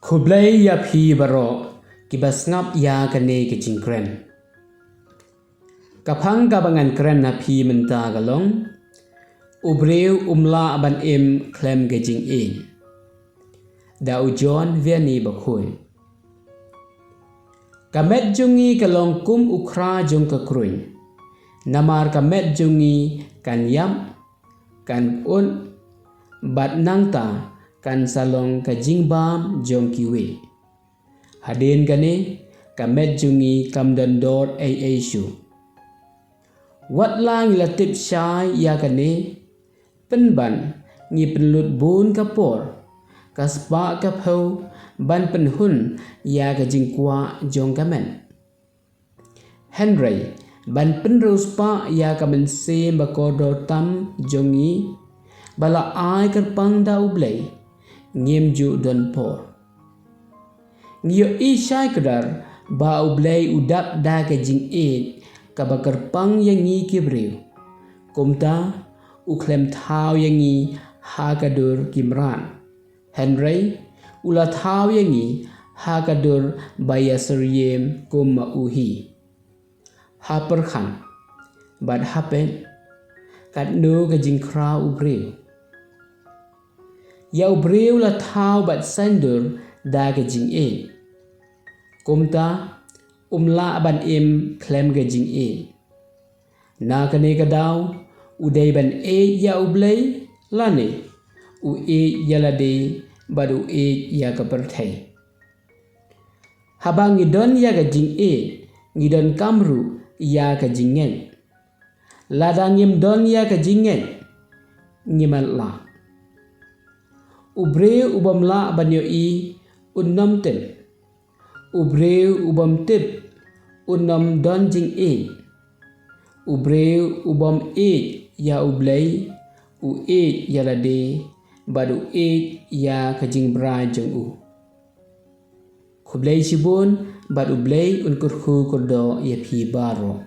Khublai ya phi baro kibas ngap ya kane ke jingkren. Kapang kabangan kren na phi menta galong. Ubreu umla aban em klem ke jing in. Da ujon viani bakhui. Kamet jungi kalong kum ukra jong kakruin. Namar kamet jungi kan yam kan un bat nangta kan salong ka jingbam jong kiwe. Hadin gane kamet jungi kamdan dot ay shu. Wat lang latip syai ya kane penban ngi penlut bun kapor kaspa kaphau ban penhun ya ka jingkwa jong kamen. Henry ban penrus pa ya ka mense bakodo tam jongi bala ai kerpang da ublay ngiem ju don por. Ngio ishai kedar ba ublay udap da ka jing it ka bakerpang yang ngi kibriu. Kumta uklem thau yang ngi hakadur kimran. Henry ula thau yang ngi hakadur bayasuriem kum uhi. Haperkhan bad hapen kat no ka jingkra ubreu. Ya ubreu la thau bat sandur da ka jing e. Kumta umla ban em klem ka jing e. Na kane ka daw uday ban e ya ublay lane u e yalade badu e ya ka perthai. Habang ngidon ya ka jing e ngidon kamru ya ka jingen. Ladang ngim don ya ka jingen ngimal la. Ubreu ubam la banyo i unnam tem. Ubreu ubam tip unnam don jing e. Ubreu ubam e ya ublay u e yalade badu e ya ka jing bra jong u. Khublay sibun bad ublay unkurhu kurdo ya phi baro.